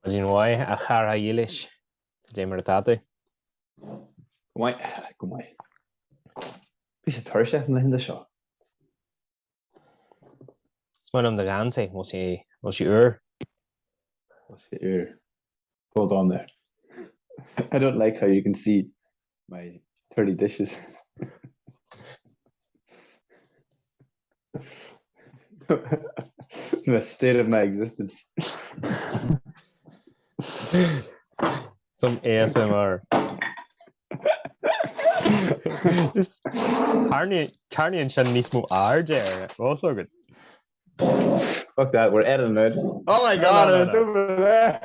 As in why a chara ilis Jamer tatu. Go mai. Piece of thursday in the show. Smain am de ganse was he ur. What's your ear? Hold on there. I don't like how you can see my 30 dishes. The state of my existence. Some ASMR. Just Carney and Shan Nismo are there. Also good. Fuck that, we're editing it. Oh my god, it's over there.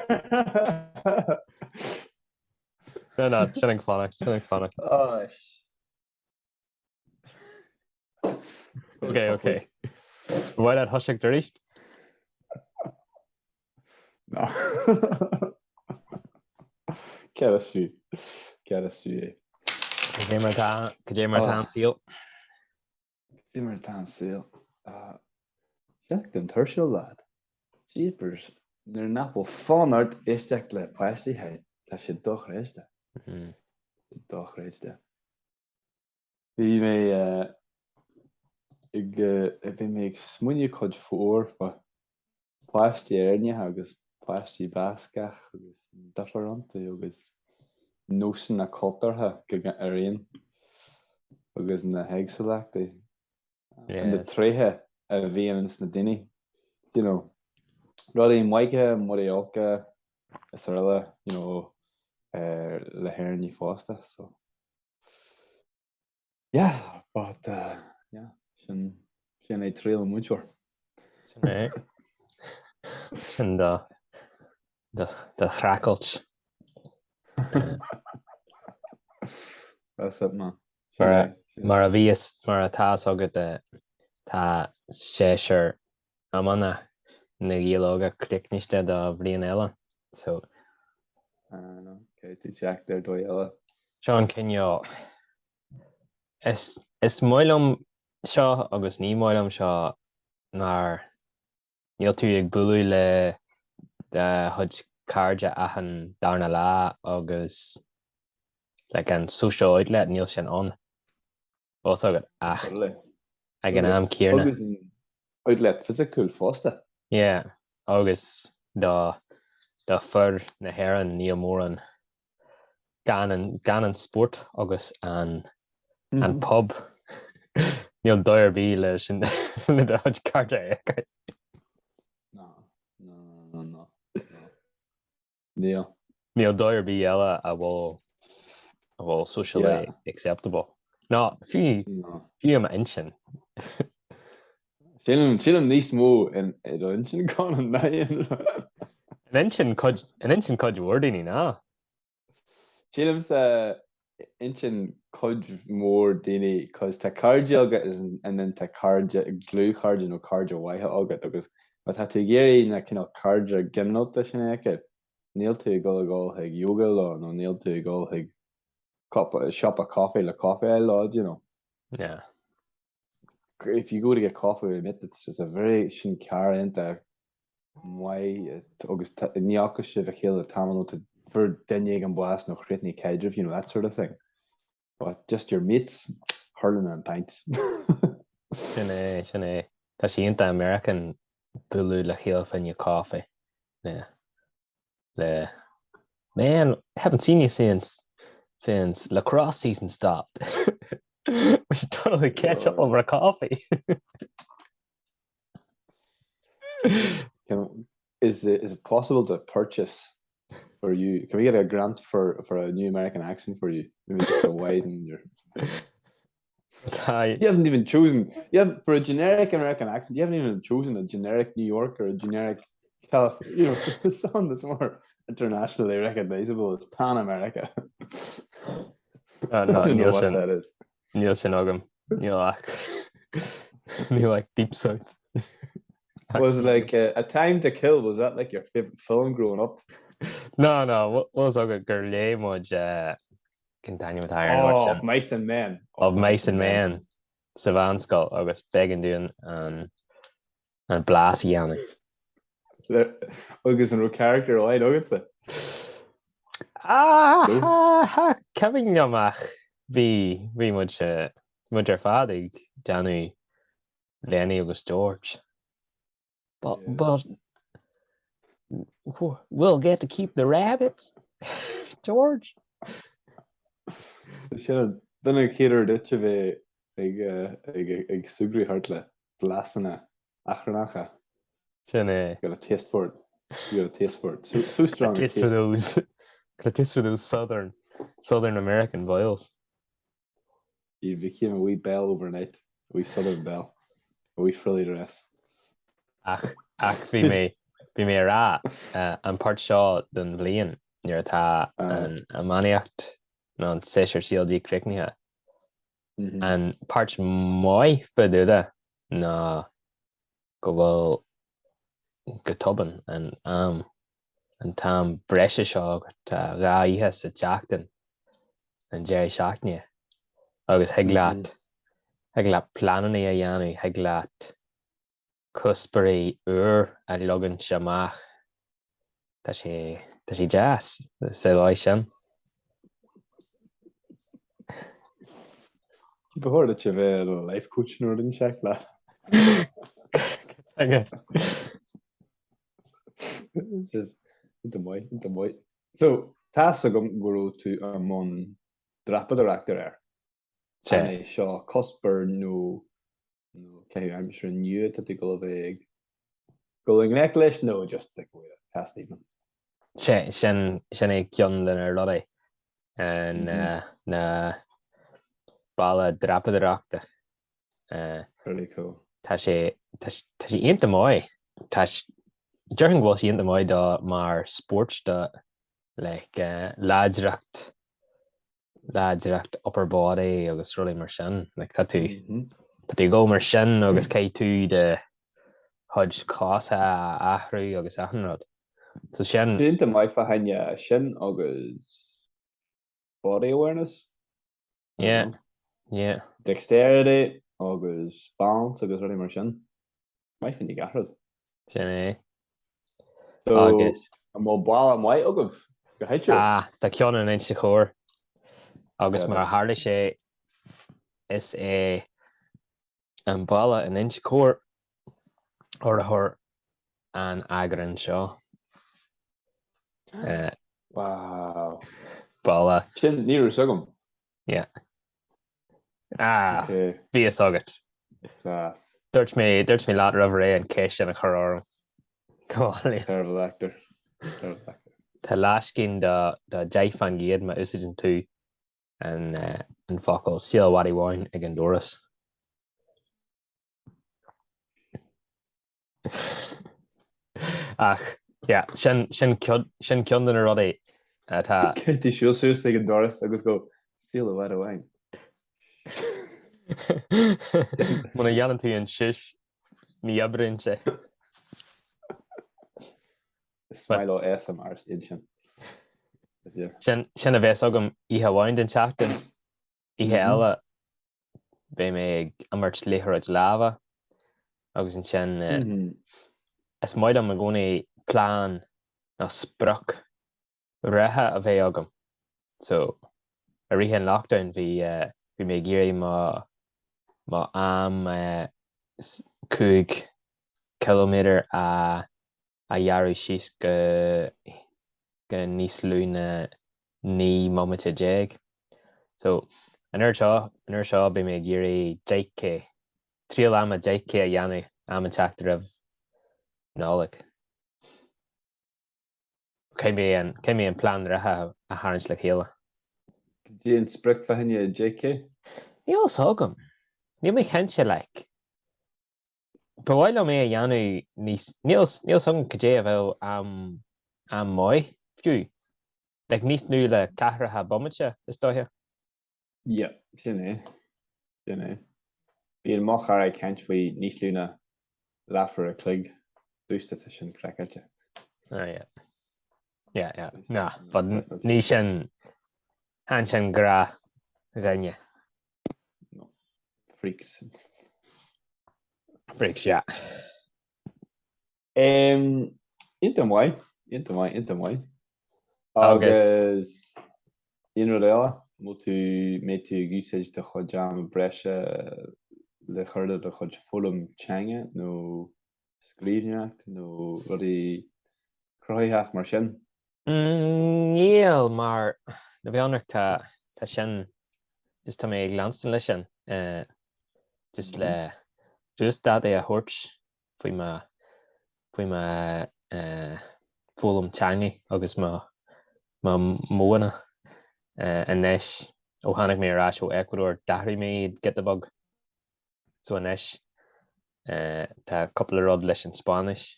No, it's something funny. Oh, Okay. Why that hushing the rest? No. Get us through. Jamer tan seal. Jamer tan seal. Check the tertial lad. Jeepers. They're not well fun art is check le plasty head. That should doch rest. Doch rest. Wie mij ik ben me smunje kod voor plasty erne agus plasty baskach agus different agus notion a cutter ha arin agus na hegselach and the trehe a vehemens na dinny, you know, rather in Waika Morioka Sarella, you know, Labhraionn Liam Foster. So yeah, but yeah, shin a trail mucho. And the crackles. That's it, man. Maravillas Maratas og the ta share amana na geologa klikniste da Vrianella. So okay, to check there doyella. Sean Kenyo es moilum sha agus ni moilum sha nar níl tú ag buú le de chud carja ahan darna lá agus like an social outlet níl sin on. Also good ag an am Kierna. Outlet physical foster. Yeah, agus da fur na heran níl mór an gan sport agus an pub níl doir bí le sin le de chud carja No. Yeah. Níl doir bí eile a bhfuil socially acceptable. No, few am insin. Sílim níos mó in insin gan an nain. An insin cod wording ná. Sílim sa insin cod mór daine cos tá cardia agus and then tá cardia glú cardia nó cardia waithe agad agus but tá tú géirí na cinál cardia gimnálta sin éice níl tú go ag yoga lá nó níl tú go ag shop a coffee le coffee lot, you know. Yeah. If you go to get coffee with it, it's a very shin car into why August Nyaka a hill of Tamil to for Denig and Blast no Critney Kedriv, you know, that sort of thing. But just your mates hurling and pints. Sinné. Tá sí inta American bulu le hill fin your coffee. Yeah. Man, I haven't seen you since lacrosse season stopped. We should totally catch up over a coffee. Is it possible to purchase for you? Can we get a grant for a new American accent for you? Maybe just to widen your. You haven't even chosen. For a generic American accent. You haven't even chosen a generic New York or a generic California. You know, something that's more internationally recognizable. It's Pan America. No, I don't know what that is. Nielsen Ogum. You like Deep South. Was it like A Time to Kill? Was that like your favorite film growing up? No. What was a girl much continue with higher? Of Mice and Men. Of Mice and Men. Savan Skull, August Began doing and Blassie on it. Agus an ro character óid agus sa. Kevin amach bhí muid ar fad ag deanú Lenny agus George. But we'll get to keep the rabbits, George. Sin duna chéidir duite bheith ag sugraí hart le blasanna achrannacha. Sin Got a taste for it. You got a taste for it. So strong. taste for those Southern American viols. You became a wee bell overnight. A wee Southern bell. A wee frilly dress. Ach bhí mé rá an part seo den bblion nuair atá an amanaíocht ná an séisiir CLD cricnithe. An part mói faidúda ná go bhfuil go toban an tam breise seo tá rá ihe sa teachtain an Jerry seachne agus heaglaat planaí a dhéanú heaglaat cusparí a logan seamach tá sé jazz sa bhaid sin. Behoorde dat je weer een life coach nodig check laat. Just te mooi. So, tas go to mon drappen de actor er. En Shaw Cosper no I'm sure new dat ik al big. Going necklace no just like tas even. Sin é cion den ar rodé na balla drapadareachta. Really cool. Tá sé ionta mói. Dearchan bhfuil sí ionta mói dá mar sports dá láidireacht upper body agus ruí mar sin. Tá tú go mar sin agus cé tú de thud cása athrú agus athnrad. So sin ionta mói fa haine sin agus body awareness. Yeah. Dexterity agus balance agus ruí mar sin. Mai fin ik garad. Sin é. So Agus má bála mai agah go heitir. Tá ceann an inse chóir agus mar hála sé is é an balla an inse chóir orthir an agran seo. Wow. Balla. Sin níú sagam. Yeah. Bhí agat. Class. Dúirt mé lá rahar é an céis an a chorám. Terrible actor. Tá láiscin de deithfan géad ma úsidin tú an focail Mhadaidh Bháin ag an doras. Ach, sin cion den a rodé tá Tí siúsús ag an doras agus go Mhadaidh Bháin. Muna dhéanann tú an sis ní abrinn sé. Smile ASMR in sin. Sin a bheits agam ihe bháin den teachtain ihe eile bé mé ag amart laithir láha agus an sin is maidid am a gcónaí plán ná Sprioc ratha a bheith agam. So a ríthe an lockdown bhí mé géirí má am 5 kilometer a dhearú síos go níos lúna ní mamata déag. So an uair seo bé mé géirí 10K tríal am a 10K a dhéanú am an teachtar a nálaigh. Cé mé an plán ratha a tharns le chéile. Dí an Sprioc fa haine JK? Níl sógam. Níl mé chéintse le. Bhhail mé a dhéanú níl sógam go dé a bheith am mói fiú. Níos nú le cahratha bommate is dóthe? Yeah, sin é. Bí an moch ar ag ceint faoi níos lúna láfar a clig dústa sin cracailte. Yeah. No, but ní sin an sin gra bhaine. No. Freaks, yeah. Inta mai. Agus Agus in réile mu tú mé tú gúsid de chud jam breise le chuirde de chud fólam teanga nó scríbneacht nó rudí croitheach mar sin. níl mar na bheannacht tá sin just tá mé ag glanstan lei sin just le ústad é a thuirt faoi ma fólam teanga agus má móna inis ó tháinig mé arás ó Ecuador dairí mé Getabog so inis tá couple rud leis an Spáis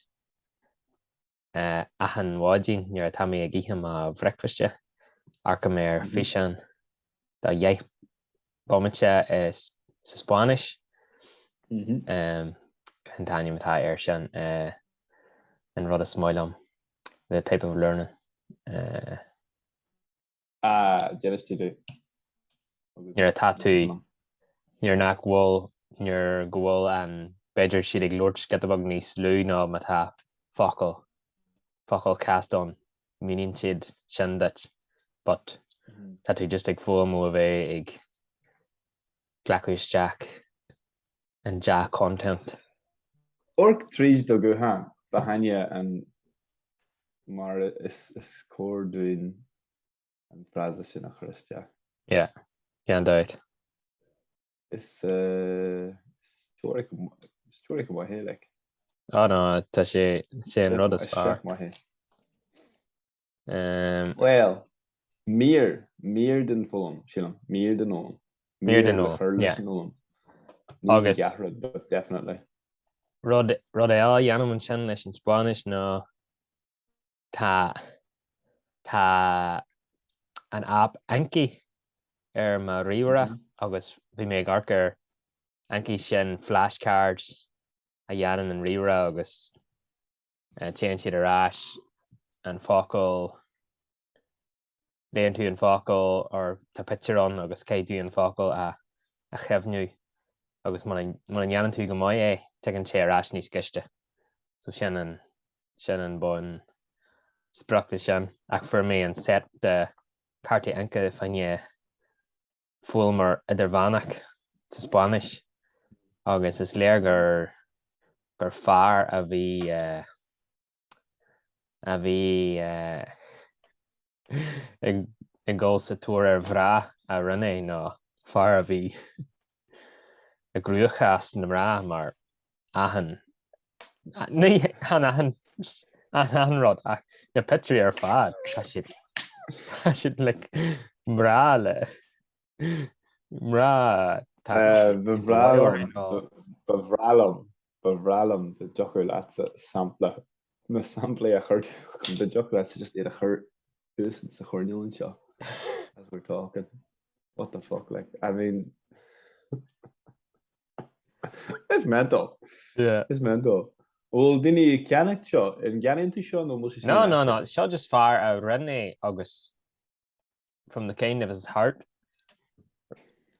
achan bháidín nuair tá mé ag ihe má bhreicfaiste arca mé fisean dá dhéh bommante is sa Spáis Cantáine atá ar sin an rud a smáilm the type of learning Jealous nuair atá tú nuair nach bhfuil nuair go bhfuil an beidir siad ag Lord Getabog níos lú ná má tá focail castón míonn siad sin dat but tá tú just ag fuamú a bheith ag ghlacúisteach an deach content. Orc tríd do go ha behaine an mar is cór doin an frase sin a chrusteach. Yeah, cean dóid. Is story go hélik. No, tá sé an rud is fearr. Well, meer den fólam sin meer den nólam. Mír den nólam, yeah. Agus Gahrad, but definitely. Rud eile dhéanam an sin leis an Spáis ná tá an app Anki ar má riomhra agus bhí mé ag arcar Anki sin flashcards a dhéanam an riomhra agus téann siad arás an focail léonn tú an focail ar tá picturón agus cé tú an focail a chefhnú agus mar an dhéanann tú go maiid teann sé arás níos ciste so sin an bon Sprioc le sin ach fuair mé an set de carta anca faine fuil mar idir bhánach sa Spáis agus is léir gur fearr a bhí ag ggóil sa túir ar bhrá a rinne ná fearr a bhí a grúchas na rá mar ahan ní an rud ach na pitrí ar fad tá siad le mrá le mrá bevralam de jochar lása sampla na sampla a chuir de jochar just a chur busan sa chorneúin seo as we're talking. What the fuck, like, I mean it's mental. Yeah. It's mental. Well, didn't ceannach seo in ceannintí seo nó mu No, seo just fearr a rinne agus from the kind of his heart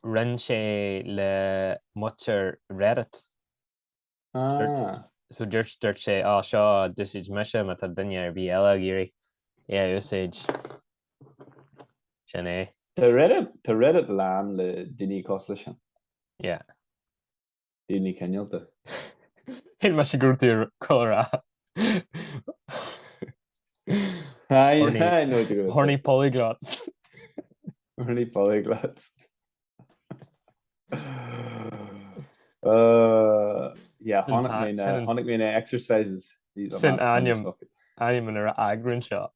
rinn sé le muir Reddit. So dúirt sé seo dúsid meise má tá duine ar bhí eile géirí úsáid sin é. Tá Reddit lán le duine cos lei sin. Yeah. Duine ceannalta. Hyn mae si gwrdd cora. Horny polyglots. Horny polyglots. Yeah, honnig mé exercises. Sin aim an ar agran seo.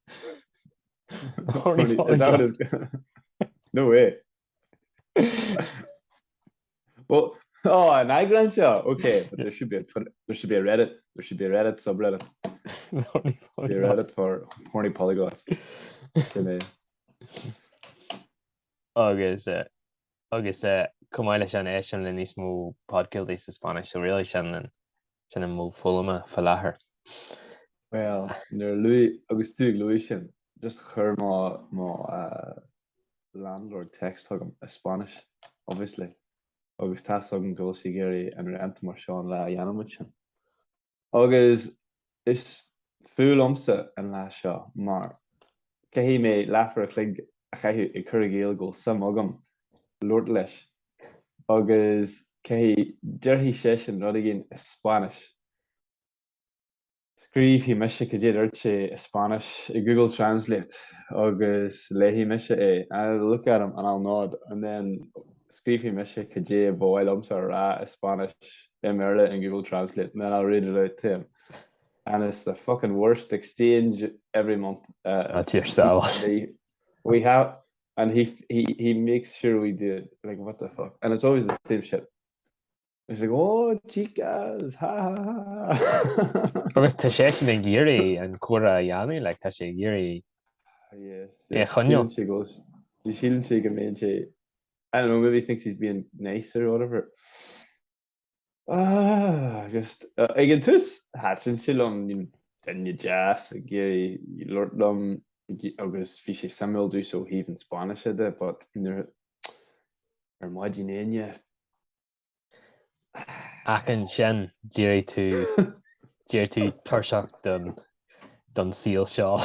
Horny polyglots. No way. Well, an agran show. Okay, but there should be a Reddit. There should be a Reddit subreddit. Be a Reddit for horny polyglots. Agus cumáile sin é sin le níos mó podcastiltaí sa Spáis so réala sin an mó fulama fa láthair. Well, nuair luí agus tú luí sin just chur má landlord text thugam a Spanish, obviously. Agus tá an go sí géirí an ananta mar seán le dhéanamid sin. Agus is fuailomsa an lá seo mar cahí mé leafar a chlig a chaithú I cur géal go sam agam Lord leis agus cahí deirhí sé an rud gin Spanish. Scríb hí meise go dé sé Spanish I Google Translate agus léhí meise I look at him and I'll nod and then scríb hí meise go dé bhhailomsa rá Spanish Merle in Google Translate and then I'll read it out to him. And it's the fucking worst exchange every month. That's yourself. We have, and he makes sure we do it. Like, what the fuck? And it's always the same shit. It's like, oh, chicas, ha ha ha. Agus tá sé sin an géirí an cuara dheanú, le tá sé géirí. Yes. Chonneol. She goes, you shouldn't say good she. I don't know, maybe he thinks he's being nicer or whatever. Just igen tus hatsin silom den je jazz geri Lord Lum agus fi sé Samuel do so even Spanish de but imaginéine Achan sin díir tú tuirseach don síl seo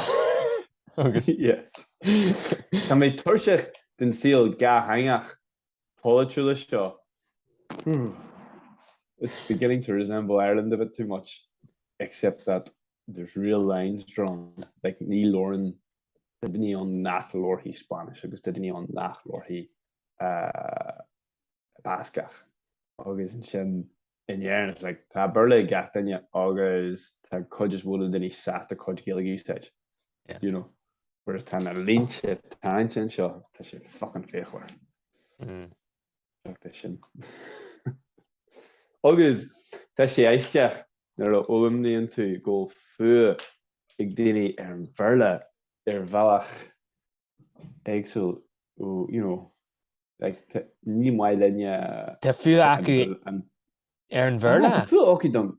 agus yes Tá mé tuirseach den síl ga hangach polytrúla seo. It's beginning to resemble Ireland a bit too much, except that there's real lines drawn. Like Neil Lauren, didn't he on nach lor he Spanish, agus didn't he on nach lor he Bascach. Agus in sin in Ireland, it's like ta burle gat in ya, agus ta codges would then he sat the cod gaelic usage. Yeah. You know. Whereas ta na lynch it tan sin seo, ta sé fucking féchwer. Fuck this shit. Agus tá sé éisteach nar a ólimníonn tú go fu ag daine an bharla bhealach éagsúil you know, like ní mai lenne Tá fu acu an bharla? Tá fu acu don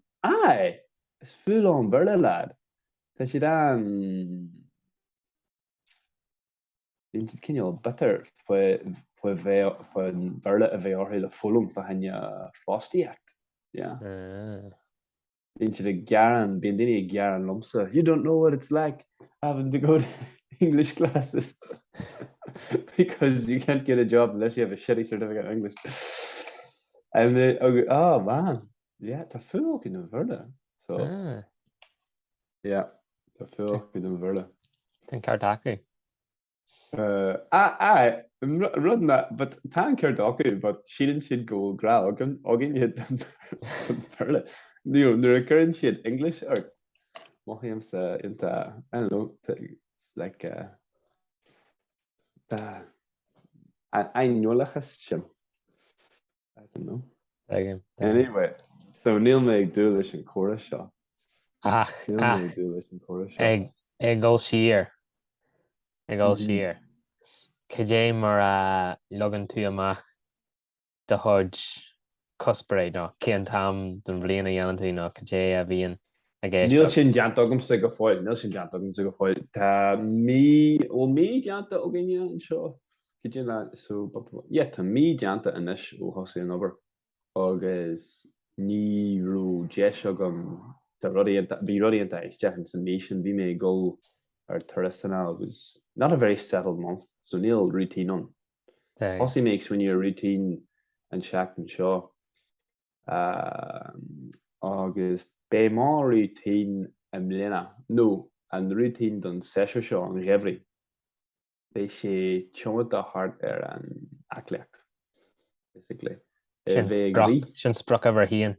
is fu an bharla lad. Tá sé dan cinneal better foin bharla a bheith orthaí le fulum fa henne fástiíocht. Yeah. Into the Garan, being a Garan lumsa. You don't know what it's like having to go to English classes because you can't get a job unless you have a shitty certificate in English. And they, oh man, yeah, ta full in the verda. So yeah, ta full in the verda. Ten Kardaku. I'm running that, but Tan Kardaku, but she didn't go grab. Again, you hit them. You know, the current shit English or Mohiam's into I don't know, it's like I know like a shim. I don't know. Anyway, so Neil may do this in chorus shot. Neil may do this in chorus shot. Go sheer. Go sheer. Cé mar logan tú amach de hodge cospraid no céan tam don bblion a dhéanantí no cé a bhíon a ggéist. Níl sin deantagam sa go fáil, níl sin deantagam sa go fáil. Tá mí deanta ó gine an seo. Cé le so tá mí deanta inis ó thosaí an obair agus ní rú deis agam bhí rudí anta isteach an san mí sin bhí mé go ar tuiristanna agus not a very settled month. So Neil routine on. Also makes when you're routine and shack and shaw. August be more routine Lena. No, and the routine done session shaw and every. They say chumma the heart and aclaíocht. Basically. Sin Sprioc over hían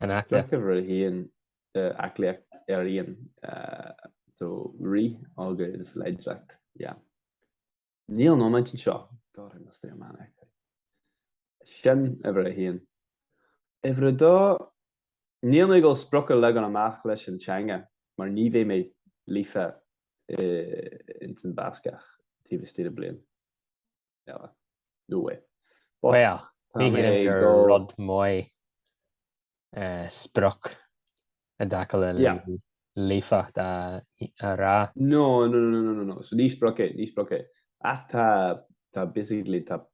an aclaíocht. Sprioc over hían aclaíocht Ian. So August leidreacht. Yeah. Neil no mention seo. God, I must say a man actually. Sin ever a hien. Ever da Neil na go Sprioc leg an amach leis an teanga, mar ní bheith mé lífa in san Bascach tíbh stíad blian. Yeah, no way. Well, ní hían gur rud mói Sprioc a daca le lífa a rá. No. So ní Sprioc. Ta basically ta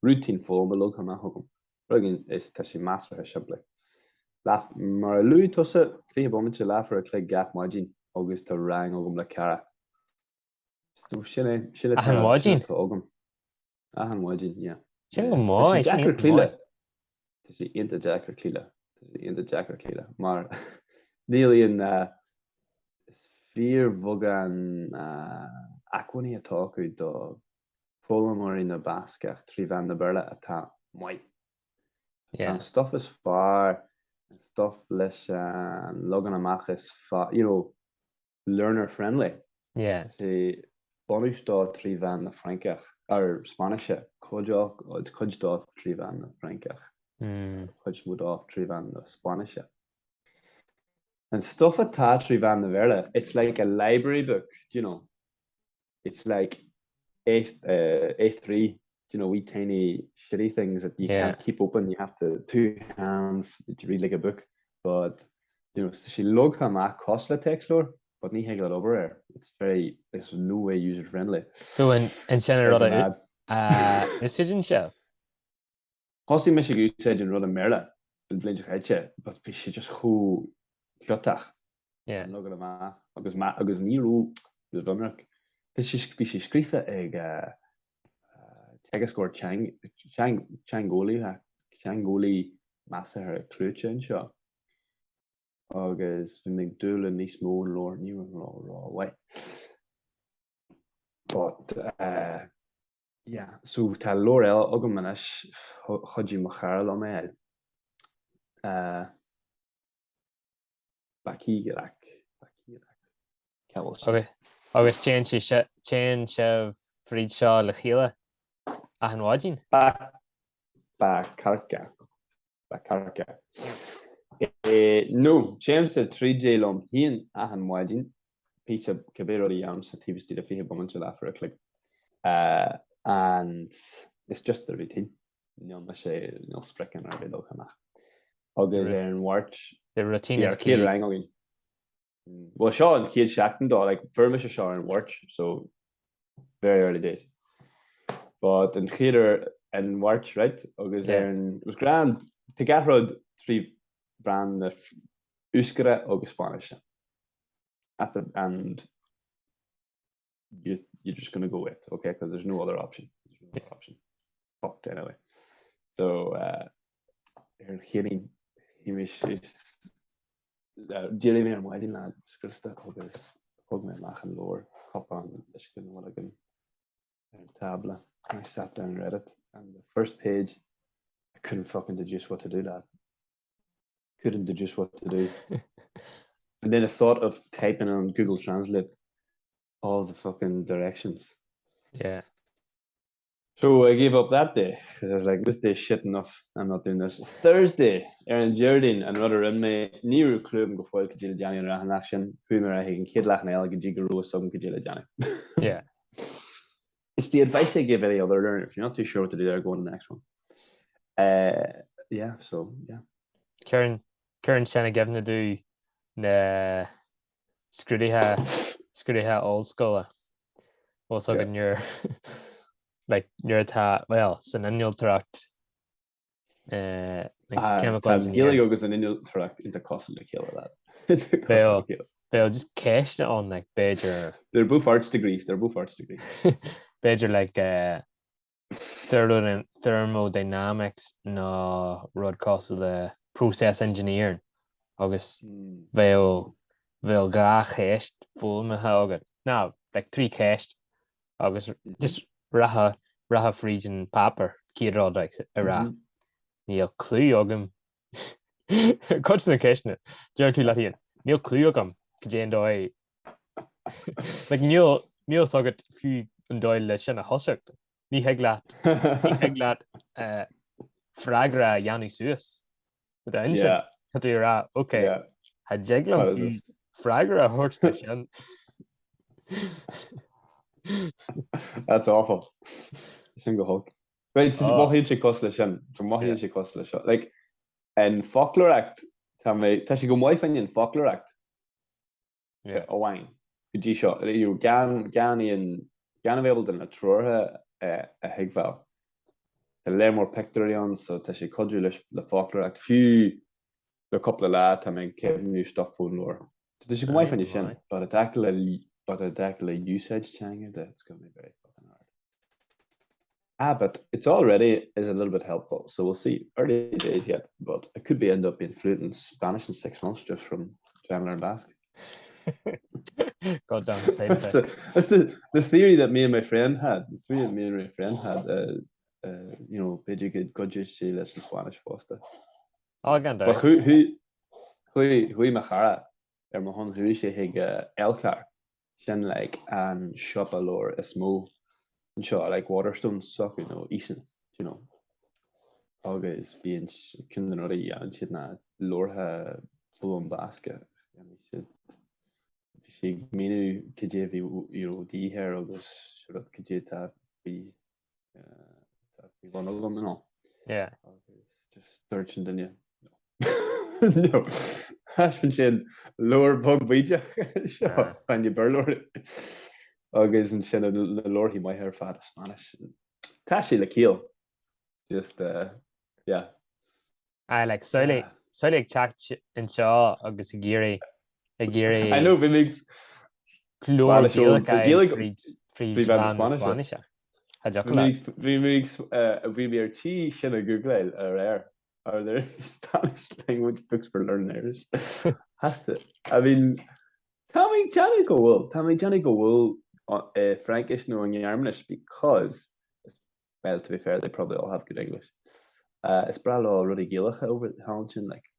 routine form a look amach hogum. Again is ta sé master her simply. Mar luú tusa fi bomminte láfar a clé gap maidin agus tá rang agam le cara. So sinne An máidín? tá agam. An maidin, yeah. Sin go Tá sé máid, sin Jackar iad clíle. máid. Tá sé inta Jackar clíle. Tá sé inta Jackar clíle. Mar níl is fear bhogan aclaíocht atá acu do foghlaim na Bascach trí bhean na Berla atá mai. Yeah. And stuff is far, and stuff leis logan amach is far, learner friendly. Yeah. Sé bonústá trí bhean na Frankach, ar Spanishe, chuidá trí bhean na Frankach, chuid múdá trí bhean na Spanishe. And stuff atá trí bhean na Verla, it's like a library book, It's like A3, wee tiny shitty things that you can't keep open. You have to two hands to read like a book. But she log amach costla textlor, but ní hegla over there. It's no way user friendly. So in Shannon decision chef. Costi me go said in rud merla in blinte heitje, but fi she just who klotach. Yeah. Log agus níú de Dunrak. Fi she skrife ag tegascóir Changoli massa her clúte an seo. Agus vi mig dúle níos mó lór ní rá. But so tá lór eile agam manis chodí mo charil am éil. Baki gerak. Okay. Agus chéan sibh fríd seo le chéile a an máidín? Ba carca. No, James a 3J lom hían a an máidín pí cabéí am sa tíbhtí a fihe bommante le for a click. And it's just the routine. No sé no sprechen ar bit amach. Agus an watch the routine is key rang. Well, Shaw and Kid Shackton though, like Firmish Shaw and watch, so very early days. But in theater and watch, right? Agus it was grand to get rod three brand of Euskara agus Spanish. And you're just gonna go with, okay, because there's no other option. Fucked anyway. So hearing is Jerry me máidin le scrista agus thug me amach an lór hop on leiscin bhgan tabla. I sat down and read it, and the first page I couldn't fucking deduce what to do, lad. Couldn't deduce what to do. And then I thought of typing on Google Translate all the fucking directions. Yeah. So I gave up that day because I was like, this day's shit enough. I'm not doing this. It's Thursday. Aaron Jardine and another inmate. Niru club go foil Kajila Johnny and Rahan action. Whomer I can kid lach nail Kajiga some Kajila Johnny. Yeah. It's the advice I give any other learner. If you're not too sure what to do there, go on to the next one. So yeah. Karen Shanna given to do the Scrutty old school. Also in your like your san annual tract chemicals and healing goes an annual tract into constantly kill that. They'll just cash it on like Badger. They're both arts degrees. Badger like thermodynamics no rod cost of the process engineering. August they'll gra cash full me hagen. Now like 3 cash August just raha freezing paper kid rod like a Neil clue ogum cuts the question Jerry Latian Neil clue ogum Jane Doy like Neil saw it few and Doyle Shanna Hossack Ni heglat fragra Yanni Suis with the engine okay had jeglam fragra horse station. That's awful. Single Hulk. Right, so what he cost the shot. Like in Folklore Act, tashi go my opinion Folklore Act. Yeah. A wine. Could you shot you gan available in a troha a higval. The learn more pictorions, so tashi codulus the Folklore Act few a couple of lads I mean Kevin new stuff phone lore. So there's a wife on your shin, but a tacla usage teanga that's gonna be very fucking hard. But it's already is a little bit helpful, so we'll see. Early days yet, but it could be end up being fluent in Spanish in 6 months just from trying to learn Basque. Got down the side That's the theory that me and my friend had. The theory that me and my friend had. You know, big good say listen Spanish foster. Oh, again, But who machara my hon who sé hig elkar sin like an shop alor is mo and shot like Waterstone suck you know Eason you know agus being kinder and shit na lorha full on basket and he said she menu kje you know the hair agus sort of kje ta be one of them and all yeah just searching the no has been sin lower bug bija fan you burlor agus and sin the lord he might hear fat Spanish tashi la keel just yeah I like so like chat in shaw agus a geary I know we makes clor Gaelic free Spanish we makes we be tea sin a Google rare are there Spanish language books for learners has to I mean Tommy Johnny go will Frankish no in Yarmanish because well to be fair they probably all have good English it's probably already Gaelic over the Halchin like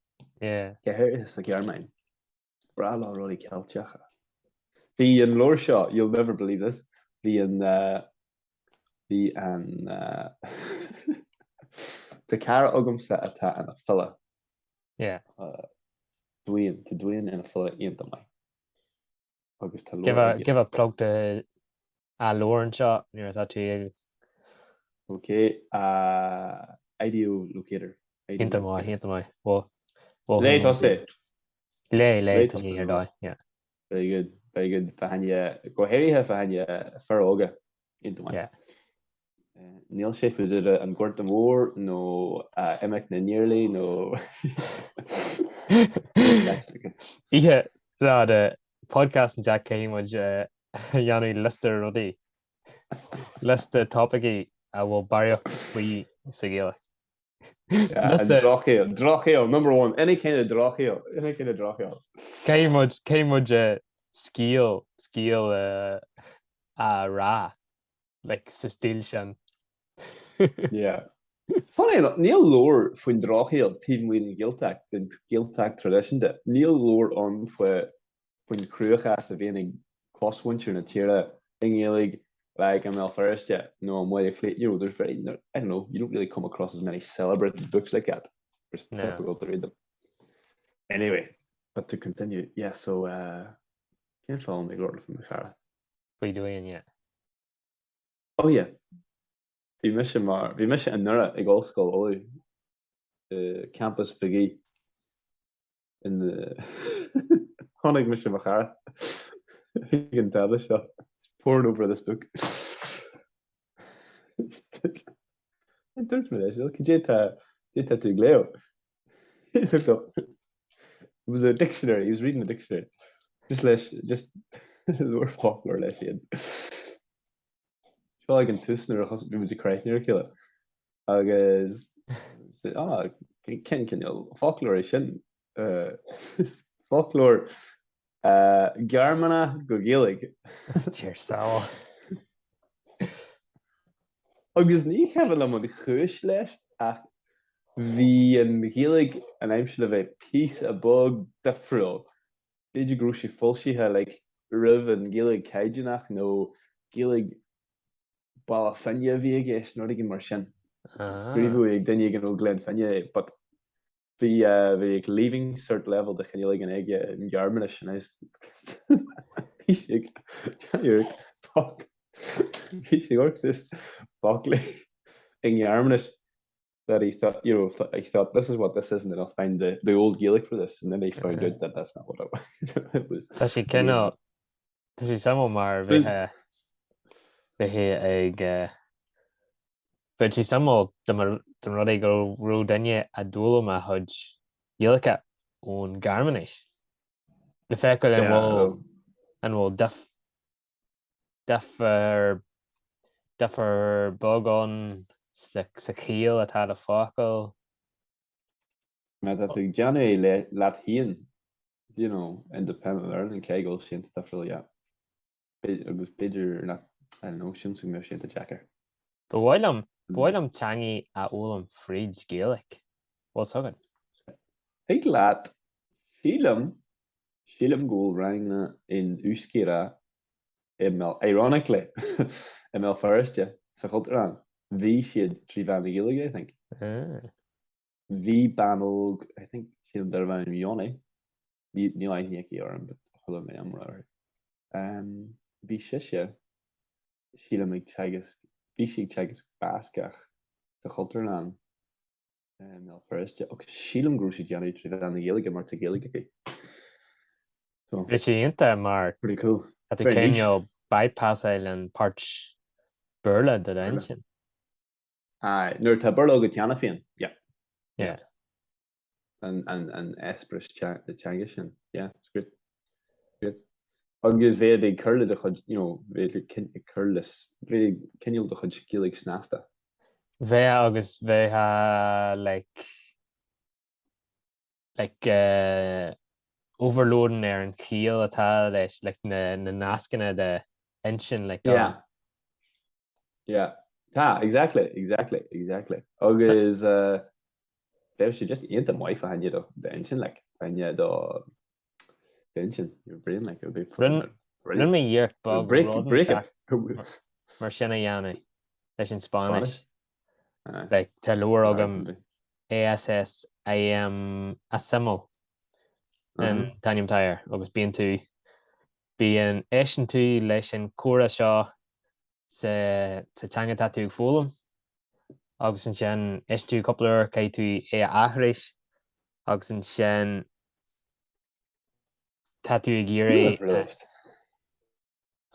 yeah here is like Yarmine probably already Kelchacha the in Lorshaw you'll never believe this the the car ogum set atta and a fella yeah Dwayne and a fella into my August give a plug to Lauren shot near that to okay IDO locator into my well late was it late to me die yeah very good Fahanya go Harry Fahanya Faroga into my yeah Neil Sheffield did it and Gordon Moore no Emmett nearly no yeah the podcast and Jack came was Yanni Lister Ruddy Lister topic will barrier we Sigila Drachio number one any kind of Drachio came much skill ra like sustiltion yeah funny enough Neil Lore from Drachio team winning Giltag tradition that Neil Lore on when Cruachas of any cross winter in a tira in league like ML first no I'm way fleet you know there's very I don't know you don't really come across as many celebrated books like that it's difficult to read them anyway but to continue yeah so can't follow me Lord from Machara what are you doing yet oh yeah we miss in Nura ag all school campus Biggie in the Honig mission Machara you can tell the shot it's pouring over this book it turns me this look Jeta to Gleo he looked up it was a dictionary he was reading a dictionary just the word folklore less I can tusner hospital was a correct near kill it agus can you folklore sin folklore Garmana go Gaelic dear tsaol agus ní hefan am an chuis leis ach hí an Gaelic an aimimsle bheith pí a bug defriil beidir grúisi folsithe like rih an Gaelic caidianach nó Gaelic bala fenne bhí ggéis nó mar sin scríbú ag daine gan ó Glen fenne but bhí ag leaving cert level de chéile an aige in Garmanis and is he works this Buckley in Garmanis that he thought I thought this is what this is and then I'll find the old Gaelic for this and then they found out that that's not what it was tá sé cinná tá sé samó mar bheitthe ag but sí samó den rud go rú daine a dúla a chud Gaelica ón garmanis. Na feicil an bhfuil defar bogán sa chéal atá a fácail. Maar dat ik Johnny laat hien, independent learning kegel sin tafel ja. Agus beidir na I don't know sin mé sin Jacker. Bhfuilm teangaí a úlam fríd Gaelic. What's happened? Ik laat film goal rangna in Uskira ironically ML first ja. Sa god aan. Wie siad trí van de Gaelic, I think. Wie banog, I think siad daar van Mione. Ní like niet orm, but hello me am raar. Wie sisje Sheila Chagas Baskach sa godter aan. ML first ja. Ook Sheila Groesje Johnny trí van de Gaelic maar te Gaelic. So Bhí sé ionta mar pretty cool. at the Kenyo bypass island parch burla de engine. Nuair tá burla go teanna féin. Yeah. And Espris the teanga sin. Yeah, it's great. Agus bhead ag curla de chud, bhead curlas, bhead cinneal de chud Gaelic snasta. Bheith agus bheith overloading an cíal atá leis na nascanna de engine Yeah. Tá, exactly. Agus there should just eat the wife and the engine and the engine your brain a big run me year bug break it mar sinna dhéana leis in Spanish te luar agam ASS AM Assemble an tanim tire agus bíon éisian tú leis an córa seo sa teanga tatú fólam agus an sin éis tú copplar cai tú athréis agus an sin tatú ag géirí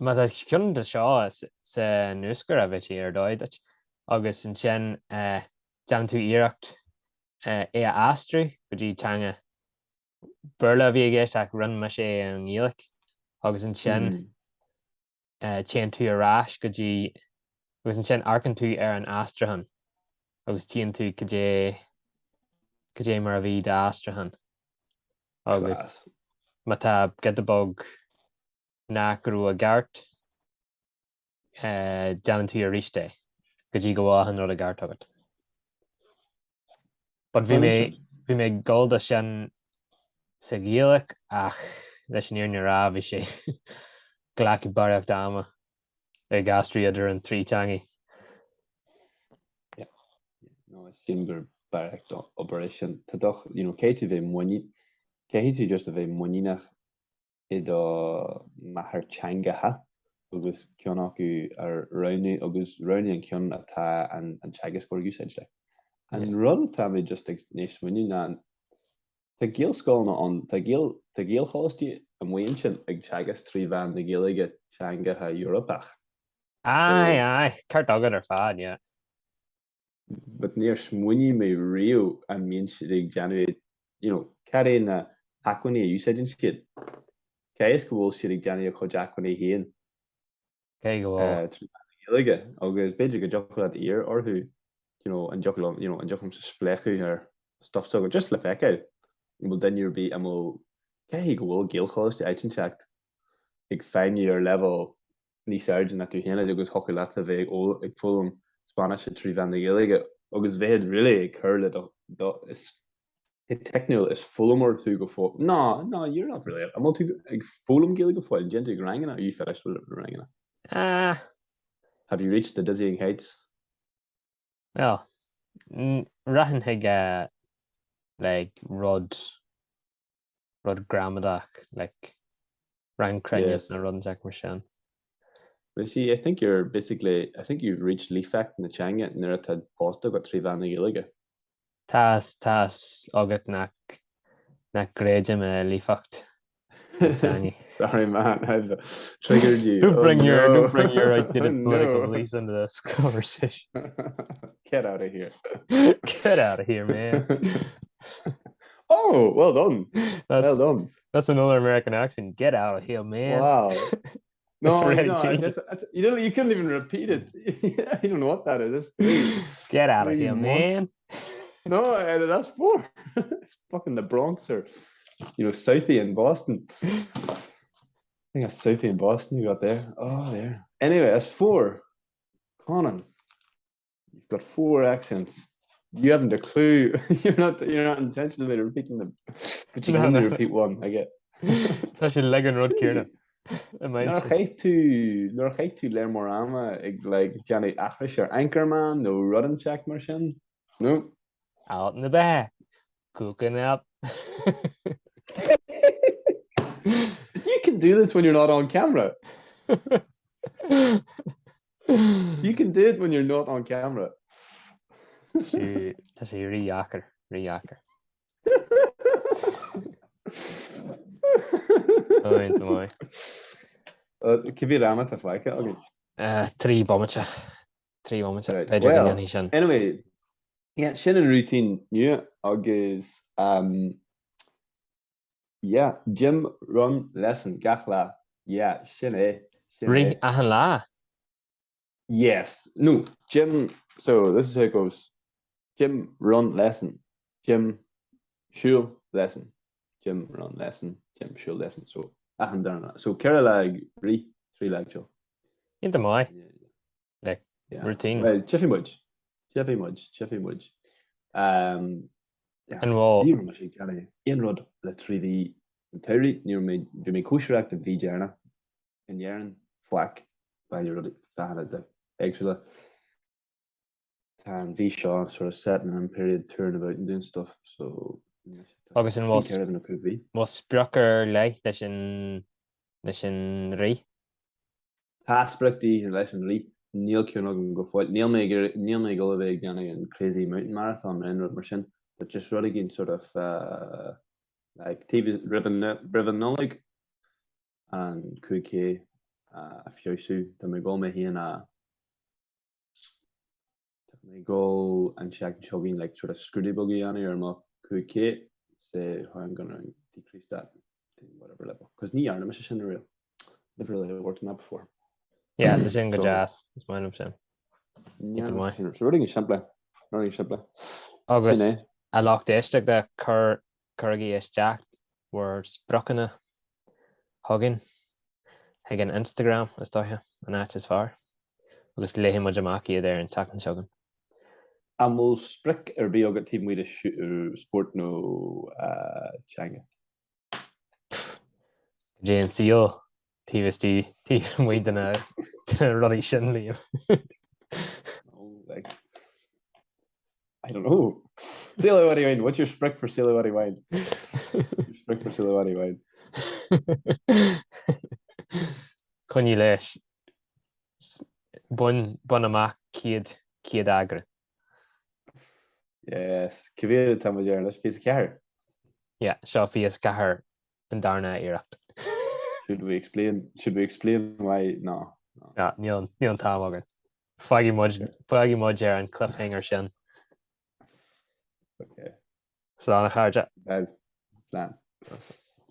má tá cion de seo sa nuascar a bheith ar dóid agus an sin dean tú iireacht astrú go dtí teanga burla bhí ag run me sé an Gaelic agus an sin téan tú arás go dtí agus an sin arcan tú ar an astrahan agus tíon tú go dé mar a bhí de astrahan agus má tá gedabog ná gurú a gart dean tú a ríiste go dtí go bháhan ar a gart agad. But bhí mé golda sin sa Gaelic ach leis níor na rá bhí sé ghlaci baraach dáma ag gastrií idir an trí teangaí. No, sin baracht operation. Tá doch, Katie bheith muí, Katie just a bheith muínach I do mahar teanga ha agus ceannachu ar roinní agus roinní an ceann atá an teagas gorgu sedle. An run tá mé just níos muí ná tá Gael scóilna an tá Gael chóistí an mhaon sin ag teagas trí bhean na Gaeilge teanga ha Europach. Aye, ceart agad ar fad, yeah. But níor smuoine mé riú an mion siad ag deanú, caré na aclaíocht a úsáidin siad. Cé go bhfuil siad ag deanú a chuid aclaíocht héin. Cé go bhfuil. Trí bhean na Gaeilge, agus beidir go deochad ar orthú, an deocham sa splechu ar stofsog just le feiceáil. Bhfuil dainúir bí am cé go bhfuil Gael chóiste aitinseacht ag féinní ar level níos airde na tú héana agus hoca leat a bheith ag fólam Spanish trí bhean na Gaeilge agus bheith really ag curla is technical is fullamar tú go fó. No, you're not really. I'm tú ag fólam Gaeilge go fáil gente ag rangana or you finished with rangana? Have you reached the dizzying heights? Well, rahan hig rod gramadach rang credits na run jack mar. But see, I think you've reached leafect in the teanga and there had posta got trí bhean na Gaeilge. Tas agat nach gréide me leafect. Sorry man, I've triggered you. Don't bring your political beliefs into this conversation. Get out of here. Get out of here, man. Oh, well done. That's Well done. that's another American accent. Get out of here, man. Wow. It's No, already no, changing. you couldn't even repeat it. You don't know what that is. That's Get out of three here, months. man. No, that's 4. It's fucking the Bronx or, Southie in Boston. I think that's Southie in Boston you got there. Oh, there. Anyway, that's 4. Conán, you've got 4 accents. You haven't a clue. You're not intentionally repeating them, but you can No, only no. repeat one. I get. Tá sé le an rud céirna. Nor chéit tú leir mór ama ag le Johnny Achris ar Anchorman nó Rudden Check mar sin. No. Out in the back, cooking up. You can do this when you're not on camera. You can do it when you're not on camera. Tá sé riachar. Áint mai. Cibí rama tá faice agin. Trí bommate. Right. Beidir Well, gan hí sin. anyway, yeah, sin an routine nua agus yeah, gym run lesson gachla. Yeah, sin é. Rí ahan lá. Yes. No, gym. So this is how it goes. Gym run lesson. Gym shul lesson. Gym run lesson. Gym shul lesson. So ahan darna. So Kara lag rí 3 lag show. Inte mai. Yeah. Routine. Well, Cheffy Mudge. Yeah. And well, Dír me sé ceanna aon rud le trídí an teirí bhí mé cúiseach an bhí dearna in dhearan foic bailí rud fehanna de éagsúla. Tá an bhí seo sort of setting an period turnabout and doing stuff, so agus an was ceanna chu bhí. spriocar leis an rí. Tá spriochtaí leis an rí níl ciúna go fáil. Níl mé go bheith deanna an crazy mountain marathon in rud mar sin, but just rud again sort of like TV ribbon knowledge and cookie a fiosú tá mé go mé híana mé go and check chugging like sort of scrutiny buggy on or mo cookie say how I'm gonna decrease that to whatever level because ní arna mis sin real never really worked on that before. Yeah, tá sin go jazz is mai sin. Running simple. Agus a lách déisteach de chugaí is Jack war spriocanna thugann ag an Instagram is dóthe an áit is fearr. Agus léhí muid amach iad ar an tacan seogan. Amul spric bí agad tí muide sport nó teanga. Jane Seal TVSD muid duna rudí sin Liam. I don't know. Silhouette wine. What's your spric for silhouette wine? Chun leis bun amach ciad agra. Yes. Cibhé tá dear leis fi ceair. Yeah, seo fios cahar an darna iirecht. Should we explain why? No. Yeah, níl an tám agan. Fáigi muid ar an cliffhanger sin. Okay. Slán a chairde. Slán.